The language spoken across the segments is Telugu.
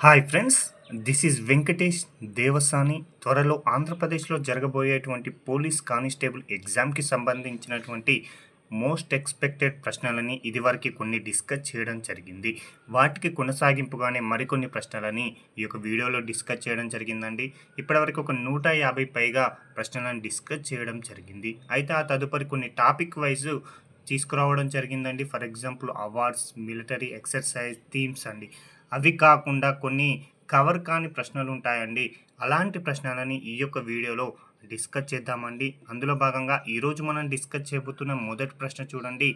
Hi friends, this is Venkatesh Devasani. త్వరలో ఆంధ్రప్రదేశ్లో జరగబోయేటువంటి పోలీస్ కానిస్టేబుల్ ఎగ్జామ్కి సంబంధించినటువంటి మోస్ట్ ఎక్స్పెక్టెడ్ ప్రశ్నలని ఇదివరకు కొన్ని డిస్కస్ చేయడం జరిగింది. వాటికి కొనసాగింపుగానే మరికొన్ని ప్రశ్నలని ఈ యొక్క వీడియోలో డిస్కస్ చేయడం జరిగిందండి. ఇప్పటివరకు ఒక 150 పైగా ప్రశ్నలను డిస్కస్ చేయడం జరిగింది. అయితే ఆ తదుపరి కొన్ని టాపిక్ వైజ్ తీసుకురావడం జరిగిందండి. For example awards, military exercise, themes అండి. అవి కాకుండా కొన్ని కవర్ కాని ప్రశ్నలు ఉంటాయండి. అలాంటి ప్రశ్నలని ఈ యొక్క వీడియోలో డిస్కస్ చేద్దామండి. అందులో భాగంగా ఈరోజు మనం డిస్కస్ చేయబోతున్న మొదటి ప్రశ్న చూడండి.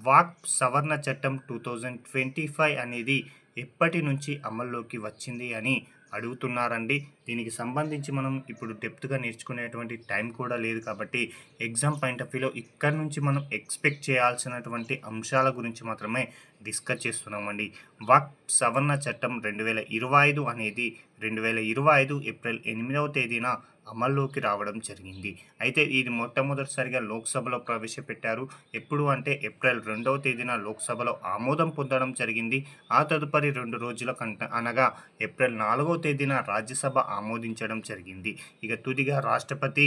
వాక్ సవరణ చట్టం 2025 అనేది ఎప్పటి నుంచి అమల్లోకి వచ్చింది అని అడుగుతున్నారండి. దీనికి సంబంధించి మనం ఇప్పుడు డెప్త్గా నేర్చుకునేటువంటి టైం కూడా లేదు కాబట్టి ఎగ్జామ్ పాయింట్ ఆఫ్ వ్యూలో ఇక్కడ నుంచి మనం ఎక్స్పెక్ట్ చేయాల్సినటువంటి అంశాల గురించి మాత్రమే డిస్కస్ చేస్తున్నామండి. వాక్ సవరణ చట్టం 2025 అనేది 2025 ఏప్రిల్ 8వ తేదీన అమల్లోకి రావడం జరిగింది. అయితే ఇది మొట్టమొదటిసారిగా లోక్సభలో ప్రవేశపెట్టారు. ఎప్పుడు అంటే ఏప్రిల్ 2వ తేదీన లోక్సభలో ఆమోదం పొందడం జరిగింది. ఆ తదుపరి 2 రోజుల అనగా ఏప్రిల్ 4వ తేదీన రాజ్యసభ ఆమోదించడం జరిగింది. ఇక తుదిగా రాష్ట్రపతి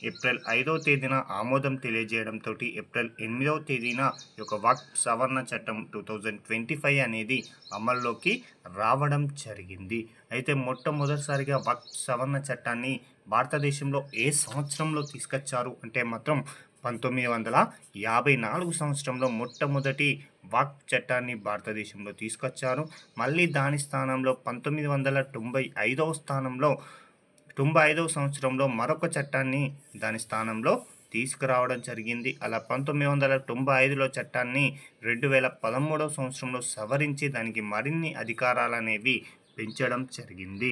ఏప్రిల్ 5వ తేదీన ఆమోదం తెలియజేయడంతో ఏప్రిల్ 8వ తేదీన ఈ యొక్క వాక్ సవరణ చట్టం 2025 అనేది అమల్లోకి రావడం జరిగింది. అయితే మొట్టమొదటిసారిగా వాక్ సవరణ చట్టాన్ని భారతదేశంలో ఏ సంవత్సరంలో తీసుకొచ్చారు అంటే మాత్రం 1954 సంవత్సరంలో మొట్టమొదటి వాక్ చట్టాన్ని భారతదేశంలో తీసుకొచ్చారు. మళ్ళీ దాని స్థానంలో 1995వ సంవత్సరంలో మరొక చట్టాన్ని దాని స్థానంలో తీసుకురావడం జరిగింది. అలా 1995లో చట్టాన్ని 2013వ సంవత్సరంలో సవరించి దానికి మరిన్ని అధికారాలు అనేవి పెంచడం జరిగింది.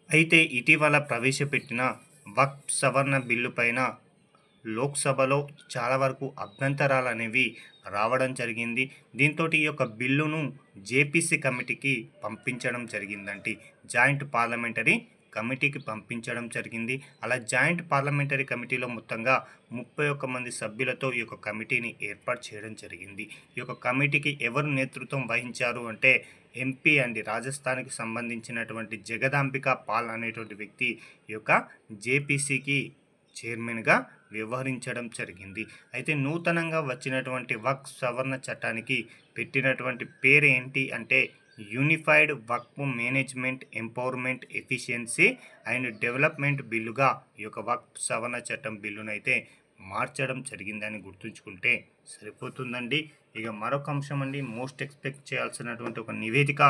అయితే ఇటీవల ప్రవేశపెట్టిన వక్ఫ్ సవరణ బిల్లు పైన లోక్సభలో చాలా వరకు అభ్యంతరాలు అనేవి రావడం జరిగింది. దీంతో ఈ యొక్క బిల్లును జేపీసీ కమిటీకి పంపించడం జరిగిందండి. జాయింట్ పార్లమెంటరీ కమిటీకి పంపించడం జరిగింది. అలా జాయింట్ పార్లమెంటరీ కమిటీలో మొత్తంగా 31 మంది సభ్యులతో ఈ యొక్క కమిటీని ఏర్పాటు చేయడం జరిగింది. ఈ యొక్క కమిటీకి ఎవరు నేతృత్వం వహించారు అంటే ఎంపీ అండి, రాజస్థాన్కి సంబంధించినటువంటి జగదాంబికా పాల్ అనేటువంటి వ్యక్తి ఈ యొక్క జేపీసీకి చైర్మన్గా వ్యవహరించడం జరిగింది. అయితే నూతనంగా వచ్చినటువంటి వక్ఫ్ సవరణ చట్టానికి పెట్టినటువంటి పేరు ఏంటి అంటే unified Waqf management empowerment efficiency and development బిల్లుగా ఈ యొక్క వక్ఫ్ సవరణ చట్టం బిల్లునైతే మార్చడం జరిగిందని గుర్తుంచుకుంటే సరిపోతుందండి. ఇక మరొక అంశం అండి, మోస్ట్ ఎక్స్పెక్ట్ చేయాల్సినటువంటి ఒక నివేదిక.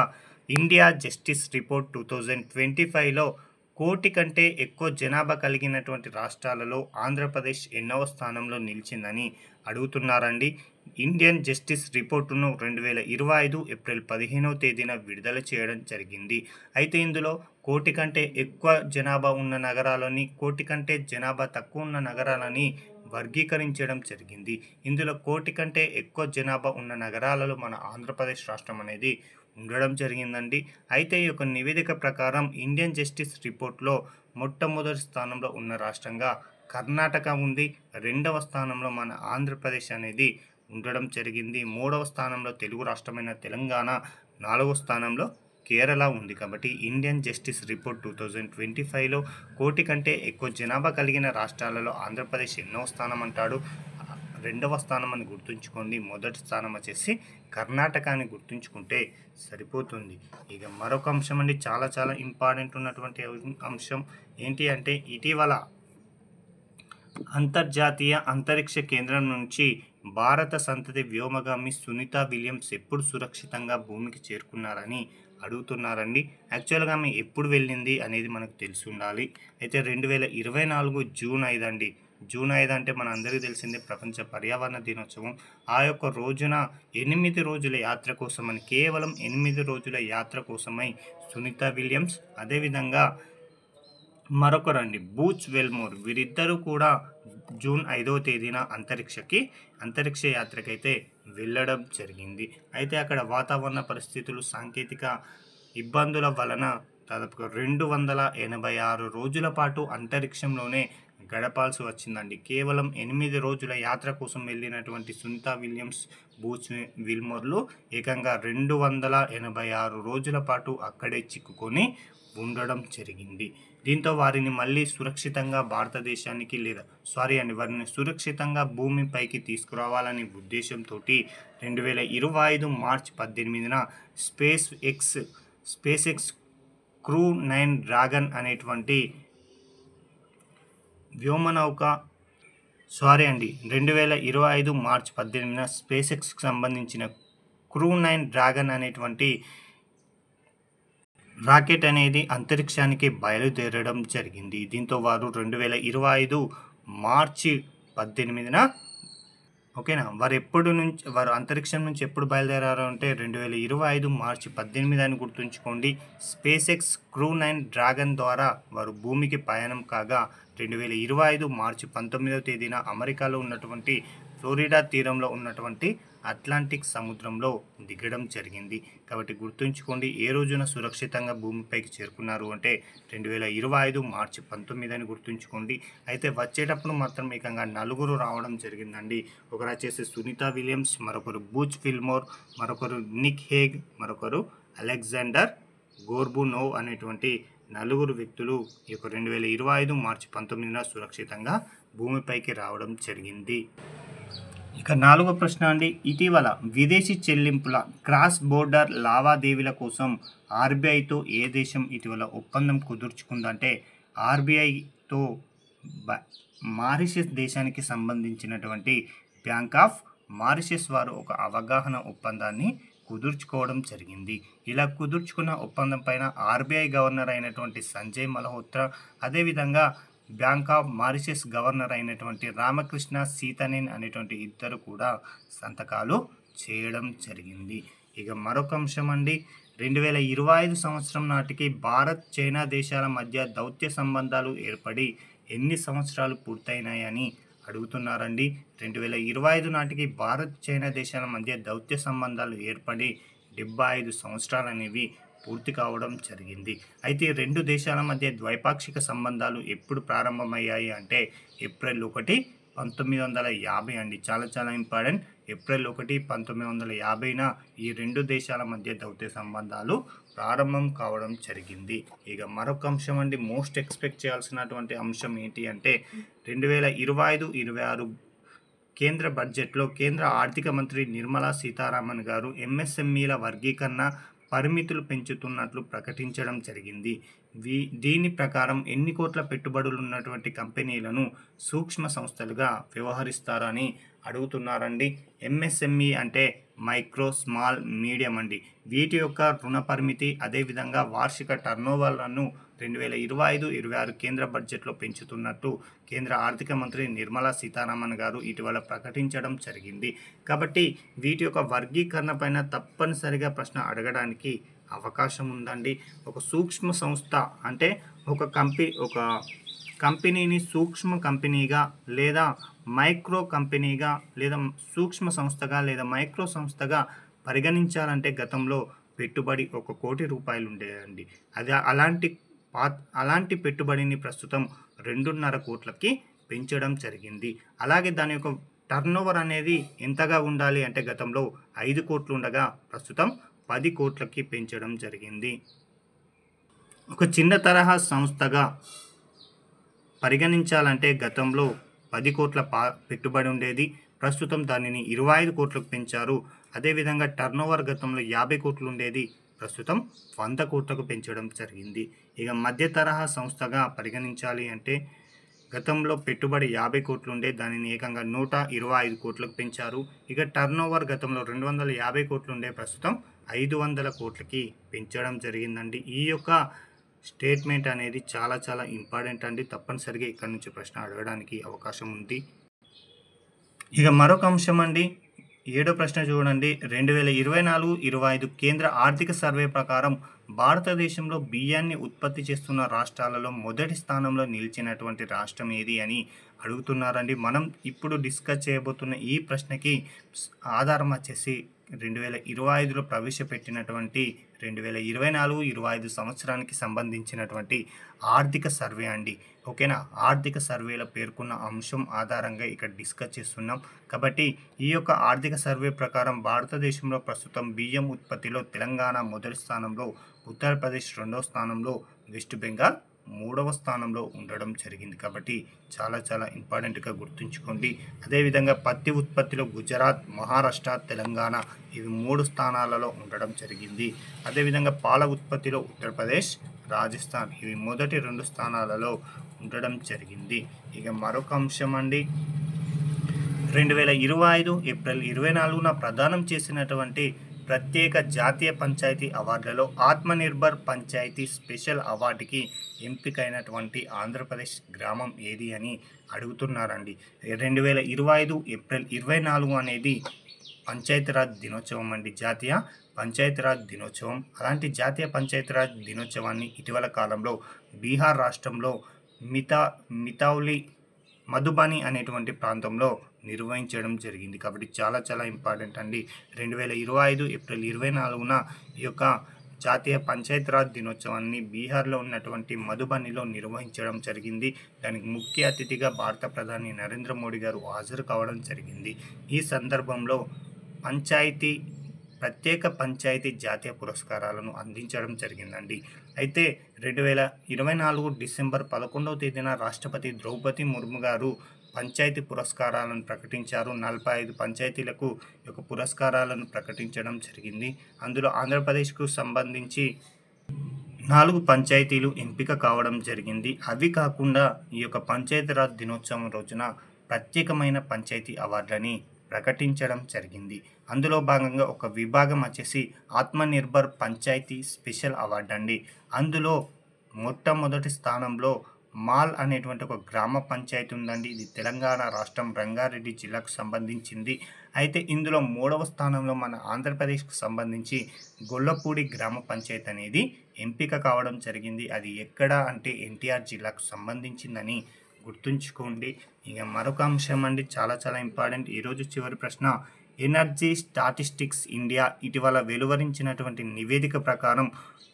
ఇండియా జస్టిస్ రిపోర్ట్ 2025లో కోటి కంటే ఎక్కువ జనాభా కలిగినటువంటి రాష్ట్రాలలో ఆంధ్రప్రదేశ్ ఎన్నవ స్థానంలో నిలిచిందని అడుగుతున్నారండి. ఇండియన్ జస్టిస్ రిపోర్టును 2025 ఏప్రిల్ 15వ తేదీన విడుదల చేయడం జరిగింది. అయితే ఇందులో కోటి కంటే ఎక్కువ జనాభా ఉన్న నగరాలని, కోటి కంటే జనాభా తక్కువ ఉన్న నగరాలని వర్గీకరించడం జరిగింది. ఇందులో కోటి కంటే ఎక్కువ జనాభా ఉన్న నగరాలలో మన ఆంధ్రప్రదేశ్ రాష్ట్రం అనేది ఉండడం జరిగిందండి. అయితే ఈ యొక్క నివేదిక ప్రకారం ఇండియన్ జస్టిస్ రిపోర్ట్లో మొట్టమొదటి స్థానంలో ఉన్న రాష్ట్రంగా కర్ణాటక ఉంది. 2వ స్థానంలో మన ఆంధ్రప్రదేశ్ అనేది ఉండడం జరిగింది. 3వ స్థానంలో తెలుగు రాష్ట్రమైన తెలంగాణ, 4వ స్థానంలో కేరళ ఉంది. కాబట్టి ఇండియన్ జస్టిస్ రిపోర్ట్ 2025లో కోటి కంటే ఎక్కువ జనాభా కలిగిన రాష్ట్రాలలో ఆంధ్రప్రదేశ్ ఎన్నో స్థానం అంటాడు, 2వ స్థానం అని గుర్తుంచుకోండి. మొదటి స్థానం వచ్చేసి కర్ణాటక అని గుర్తుంచుకుంటే సరిపోతుంది. ఇక మరొక అంశం అండి, చాలా ఇంపార్టెంట్ ఉన్నటువంటి అంశం ఏంటి అంటే ఇటీవల అంతర్జాతీయ అంతరిక్ష కేంద్రం నుంచి భారత సంతతి వ్యోమగామి సునీత విలియమ్స్ ఎప్పుడు సురక్షితంగా భూమికి చేరుకున్నారని అడుగుతున్నారండి. యాక్చువల్గా ఆమె ఎప్పుడు వెళ్ళింది అనేది మనకు తెలిసి ఉండాలి. అయితే 2024 జూన్ 5 అండి. జూన్ 5 అంటే మన అందరికీ తెలిసిందే ప్రపంచ పర్యావరణ దినోత్సవం. ఆ యొక్క రోజున 8 రోజుల యాత్ర కోసమని, కేవలం 8 రోజుల యాత్ర కోసమై సునీత విలియమ్స్, అదేవిధంగా మరొకరండి బూచ్ వెల్మోర్, వీరిద్దరూ కూడా జూన్ 5వ తేదీన అంతరిక్ష యాత్రకైతే వెళ్ళడం జరిగింది. అయితే అక్కడ వాతావరణ పరిస్థితులు, సాంకేతిక ఇబ్బందుల వలన దాదాపుగా 286 రోజుల పాటు అంతరిక్షంలోనే గడపాల్సి వచ్చిందండి. కేవలం 8 రోజుల యాత్ర కోసం వెళ్ళినటువంటి సునీతా విలియమ్స్ బూచ్ విల్మోర్లు ఏకంగా 286 రోజుల పాటు అక్కడే చిక్కుకొని ఉండడం జరిగింది. దీంతో వారిని మళ్ళీ సురక్షితంగా భారతదేశానికి వారిని సురక్షితంగా భూమిపైకి తీసుకురావాలనే ఉద్దేశంతో 2025 మార్చి 18న స్పేస్ ఎక్స్ క్రూ 9 డ్రాగన్ అనేటువంటి వ్యోమనౌక 2025 మార్చి 18న స్పేస్ ఎక్స్కి సంబంధించిన క్రూ 9 డ్రాగన్ అనేటువంటి రాకెట్ అనేది అంతరిక్షానికి బయలుదేరడం జరిగింది. దీంతో వారు 2025 మార్చి 18న ఓకేనా వారు అంతరిక్షం నుంచి ఎప్పుడు బయలుదేరారు అంటే 2025 మార్చి 18 అని గుర్తుంచుకోండి. స్పేస్ ఎక్స్ క్రూ 9 డ్రాగన్ ద్వారా వారు భూమికి పయనం కాగా 2025 మార్చి 19వ తేదీన అమెరికాలో ఉన్నటువంటి ఫ్లోరిడా తీరంలో ఉన్నటువంటి అట్లాంటిక్ సముద్రంలో దిగడం జరిగింది. కాబట్టి గుర్తుంచుకోండి, ఏ రోజున సురక్షితంగా భూమిపైకి చేరుకున్నారు అంటే 2025 మార్చి 19 అని గుర్తుంచుకోండి. అయితే వచ్చేటప్పుడు మాత్రం ఏకంగా 4 రావడం జరిగిందండి. ఒకరు వచ్చేసి సునీతా విలియమ్స్, మరొకరు బూచ్ విల్మోర్, మరొకరు నిక్ హేగ్, మరొకరు అలెగ్జాండర్ గోర్బునోవ్ అనేటువంటి 4 వ్యక్తులు ఈ యొక్క 2025 మార్చి 19న సురక్షితంగా భూమిపైకి రావడం జరిగింది. ఇక 4వ ప్రశ్న అండి. ఇటీవల విదేశీ చెల్లింపుల క్రాస్ బోర్డర్ లావాదేవీల కోసం ఆర్బీఐతో ఏ దేశం ఇటీవల ఒప్పందం కుదుర్చుకుందంటే ఆర్బీఐతో మారిషస్ దేశానికి సంబంధించినటువంటి బ్యాంక్ ఆఫ్ మారిషస్ వారు ఒక అవగాహన ఒప్పందాన్ని కుదుర్చుకోవడం జరిగింది. ఇలా కుదుర్చుకున్న ఒప్పందం పైన ఆర్బీఐ గవర్నర్ అయినటువంటి సంజయ్ మల్హోత్రా, అదేవిధంగా బ్యాంక్ ఆఫ్ మారిషస్ గవర్నర్ అయినటువంటి రామకృష్ణ సీతనేన్ అనేటువంటి ఇద్దరు కూడా సంతకాలు చేయడం జరిగింది. ఇక మరొక అంశం అండి. 2025 సంవత్సరం నాటికి భారత్ చైనా దేశాల మధ్య దౌత్య సంబంధాలు ఏర్పడి ఎన్ని సంవత్సరాలు పూర్తయినాయని అడుగుతున్నారండి. 2025 నాటికి భారత్ చైనా దేశాల మధ్య దౌత్య సంబంధాలు ఏర్పడి 75 సంవత్సరాలు అనేవి పూర్తి కావడం జరిగింది. అయితే 2 దేశాల మధ్య ద్వైపాక్షిక సంబంధాలు ఎప్పుడు ప్రారంభమయ్యాయి అంటే ఏప్రిల్ 1, 1950 అండి. చాలా ఇంపార్టెంట్. ఏప్రిల్ 1, 1950న ఈ 2 దేశాల మధ్య దౌత్య సంబంధాలు ప్రారంభం కావడం జరిగింది. ఇక మరొక అంశం అండి, మోస్ట్ ఎక్స్పెక్ట్ చేయాల్సినటువంటి అంశం ఏంటి అంటే 2025-26 కేంద్ర బడ్జెట్లో కేంద్ర ఆర్థిక మంత్రి నిర్మలా సీతారామన్ గారు ఎంఎస్ఎంఈల వర్గీకరణ పరిమితులు పెంచుతున్నట్లు ప్రకటించడం జరిగింది. దీని ప్రకారం ఎన్ని కోట్ల పెట్టుబడులు ఉన్నటువంటి కంపెనీలను సూక్ష్మ సంస్థలుగా వ్యవహరిస్తారని అడుగుతున్నారండి. ఎంఎస్ఎంఈ అంటే మైక్రో, స్మాల్, మీడియం అండి. వీటి యొక్క రుణ పరిమితి అదేవిధంగా వార్షిక టర్నోవర్లను 2025-26 కేంద్ర బడ్జెట్లో పెంచుతున్నట్టు కేంద్ర ఆర్థిక మంత్రి నిర్మలా సీతారామన్ గారు ఇటీవల ప్రకటించడం జరిగింది. కాబట్టి వీటి యొక్క వర్గీకరణ పైన తప్పనిసరిగా ప్రశ్న అడగడానికి అవకాశం ఉందండి. ఒక సూక్ష్మ సంస్థ అంటే ఒక కంపెనీని సూక్ష్మ కంపెనీగా లేదా మైక్రో కంపెనీగా లేదా సూక్ష్మ సంస్థగా లేదా మైక్రో సంస్థగా పరిగణించాలంటే గతంలో పెట్టుబడి 1 కోటి రూపాయలు ఉండేదండి. అది అలాంటి పెట్టుబడిని ప్రస్తుతం 2.5 కోట్లకి పెంచడం జరిగింది. అలాగే దాని యొక్క టర్నోవర్ అనేది ఎంతగా ఉండాలి అంటే గతంలో 5 కోట్లు ఉండగా ప్రస్తుతం 10 కోట్లకి పెంచడం జరిగింది. ఒక చిన్న తరహా సంస్థగా పరిగణించాలంటే గతంలో 10 కోట్ల పెట్టుబడి ఉండేది, ప్రస్తుతం దానిని 25 కోట్లకు పెంచారు. అదేవిధంగా టర్నోవర్ గతంలో 50 కోట్లు ఉండేది, ప్రస్తుతం 100 కోట్లకు పెంచడం జరిగింది. ఇక మధ్య తరహా సంస్థగా పరిగణించాలి అంటే గతంలో పెట్టుబడి 50 కోట్లు ఉండే దానిని ఏకంగా 125 కోట్లకు పెంచారు. ఇక టర్నోవర్ గతంలో 250 కోట్లు ఉండే ప్రస్తుతం 500 కోట్లకి పెంచడం జరిగిందండి. ఈ యొక్క స్టేట్మెంట్ అనేది చాలా ఇంపార్టెంట్ అండి. తప్పనిసరిగా ఇక్కడ నుంచి ప్రశ్న అడగడానికి అవకాశం ఉంది. ఇక మరొక అంశం అండి, 7వ ప్రశ్న చూడండి. 2024-25 కేంద్ర ఆర్థిక సర్వే ప్రకారం భారతదేశంలో బియ్యాన్ని ఉత్పత్తి చేస్తున్న రాష్ట్రాలలో మొదటి స్థానంలో నిలిచినటువంటి రాష్ట్రం ఏది అని అడుగుతున్నారండి. మనం ఇప్పుడు డిస్కస్ చేయబోతున్న ఈ ప్రశ్నకి ఆధారం వచ్చేసి 2025లో ప్రవేశపెట్టినటువంటి 2024-25 సంవత్సరానికి సంబంధించినటువంటి ఆర్థిక సర్వే అండి. ఓకేనా? ఆర్థిక సర్వేలో పేర్కొన్న అంశం ఆధారంగా ఇక్కడ డిస్కస్ చేస్తున్నాం. కాబట్టి ఈ యొక్క ఆర్థిక సర్వే ప్రకారం భారతదేశంలో ప్రస్తుతం బియ్యం ఉత్పత్తిలో తెలంగాణ మొదటి స్థానంలో, ఉత్తరప్రదేశ్ రెండవ స్థానంలో, వెస్ట్ బెంగాల్ మూడవ స్థానంలో ఉండడం జరిగింది. కాబట్టి చాలా చాలా ఇంపార్టెంట్గా గుర్తుంచుకోండి. అదేవిధంగా పత్తి ఉత్పత్తిలో గుజరాత్, మహారాష్ట్ర, తెలంగాణ ఇవి 3 స్థానాలలో ఉండడం జరిగింది. అదేవిధంగా పాల ఉత్పత్తిలో ఉత్తరప్రదేశ్, రాజస్థాన్ ఇవి మొదటి 2 స్థానాలలో ఉండడం జరిగింది. ఇక మరొక అంశం అండి, 2025 ఏప్రిల్ 24న ప్రదానం చేసినటువంటి ప్రత్యేక జాతీయ పంచాయతీ అవార్డులలో ఆత్మనిర్భర్ పంచాయతీ స్పెషల్ అవార్డుకి ఎంపికైనటువంటి ఆంధ్రప్రదేశ్ గ్రామం ఏది అని అడుగుతున్నారండి. 2025 ఏప్రిల్ 24 అనేది పంచాయతీరాజ్ దినోత్సవం అండి, జాతీయ పంచాయతీరాజ్ దినోత్సవం. అలాంటి జాతీయ పంచాయతీరాజ్ దినోత్సవాన్ని ఇటీవల కాలంలో బీహార్ రాష్ట్రంలో మితౌలి మధుబని అనేటువంటి ప్రాంతంలో నిర్వహించడం జరిగింది. కాబట్టి చాలా చాలా ఇంపార్టెంట్ అండి. 2025 ఏప్రిల్ 24న ఈ యొక్క జాతీయ పంచాయతీరాజ్ దినోత్సవాన్ని బీహార్లో ఉన్నటువంటి మధుబనిలో నిర్వహించడం జరిగింది. దానికి ముఖ్య అతిథిగా భారత ప్రధాని నరేంద్ర మోడీ గారు హాజరు కావడం జరిగింది. ఈ సందర్భంలో ప్రత్యేక పంచాయతీ జాతీయ పురస్కారాలను అందించడం జరిగిందండి. అయితే 2024 డిసెంబర్ 11వ తేదీన రాష్ట్రపతి ద్రౌపది ముర్ము గారు పంచాయతీ పురస్కారాలను ప్రకటించారు. 45 పంచాయతీలకు ఈ యొక్క పురస్కారాలను ప్రకటించడం జరిగింది. అందులో ఆంధ్రప్రదేశ్కు సంబంధించి 4 పంచాయతీలు ఎంపిక కావడం జరిగింది. అవి కాకుండా ఈ యొక్క పంచాయతీరాజ్ దినోత్సవం రోజున ప్రత్యేకమైన పంచాయతీ అవార్డులని ప్రకటించడం జరిగింది. అందులో భాగంగా ఒక విభాగం వచ్చేసి ఆత్మనిర్భర్ పంచాయతీ స్పెషల్ అవార్డు అండి. అందులో మొట్టమొదటి స్థానంలో మాల్ అనేటువంటి ఒక గ్రామ పంచాయతీ ఉందండి. ఇది తెలంగాణ రాష్ట్రం రంగారెడ్డి జిల్లాకు సంబంధించింది. అయితే ఇందులో 3వ స్థానంలో మన ఆంధ్రప్రదేశ్కు సంబంధించి గొల్లపూడి గ్రామ పంచాయతీ అనేది ఎంపిక కావడం జరిగింది. అది ఎక్కడ అంటే ఎన్టీఆర్ జిల్లాకు సంబంధించిందని గుర్తుంచుకోండి. ఇక మరొక అంశం అండి, చాలా చాలా ఇంపార్టెంట్. ఈరోజు చివరి ప్రశ్న, ఎనర్జీ స్టాటిస్టిక్స్ ఇండియా ఇటీవల వెలువరించినటువంటి నివేదిక ప్రకారం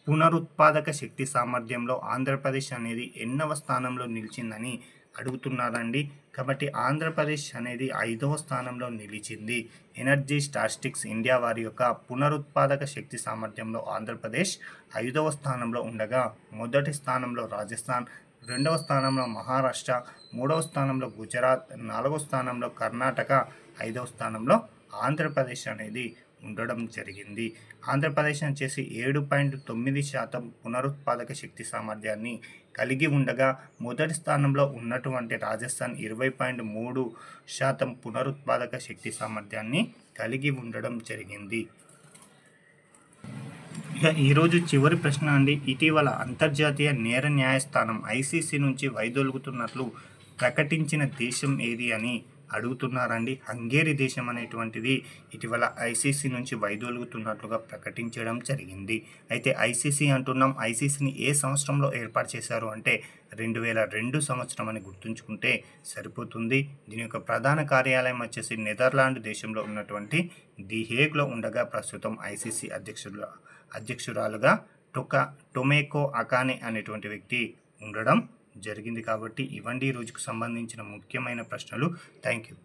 పునరుత్పాదక శక్తి సామర్థ్యంలో ఆంధ్రప్రదేశ్ అనేది ఎన్నవ స్థానంలో నిలిచిందని అడుగుతున్నారండి. కాబట్టి ఆంధ్రప్రదేశ్ అనేది 5వ స్థానంలో నిలిచింది. ఎనర్జీ స్టాటిస్టిక్స్ ఇండియా వారి యొక్క పునరుత్పాదక శక్తి సామర్థ్యంలో ఆంధ్రప్రదేశ్ 5వ స్థానంలో ఉండగా మొదటి స్థానంలో రాజస్థాన్, 2వ స్థానంలో మహారాష్ట్ర, 3వ స్థానంలో గుజరాత్, 4వ స్థానంలో కర్ణాటక, 5వ స్థానంలో ఆంధ్రప్రదేశ్ అనేది ఉండడం జరిగింది. ఆంధ్రప్రదేశ్ వచ్చేసి 7.9% పునరుత్పాదక శక్తి సామర్థ్యాన్ని కలిగి ఉండగా మొదటి స్థానంలో ఉన్నటువంటి రాజస్థాన్ 20.3% పునరుత్పాదక శక్తి సామర్థ్యాన్ని కలిగి ఉండడం జరిగింది. ఇక ఈరోజు చివరి ప్రశ్న అండి, ఇటీవల అంతర్జాతీయ నేర న్యాయస్థానం ఐసీసీ నుంచి వైదొలుగుతున్నట్లు ప్రకటించిన దేశం ఏది అని అడుగుతున్నారండి. హంగేరీ దేశం అనేటువంటిది ఇటీవల ఐసీసీ నుంచి వైదొలుగుతున్నట్లుగా ప్రకటించడం జరిగింది. అయితే ఐసీసీ అంటున్నాం, ఐసీసీని ఏ సంవత్సరంలో ఏర్పాటు చేశారు అంటే 2002 సంవత్సరం అని గుర్తుంచుకుంటే సరిపోతుంది. దీని యొక్క ప్రధాన కార్యాలయం వచ్చేసి నెదర్లాండ్ దేశంలో ఉన్నటువంటి ది హేగ్లో ఉండగా ప్రస్తుతం ఐసీసీ అధ్యక్షురాలుగా టొమేకో అకానే అనేటువంటి వ్యక్తి ఉండడం జరిగింది. కాబట్టి ఇవండి రోజుకు సంబంధించిన ముఖ్యమైన ప్రశ్నలు. Thank you.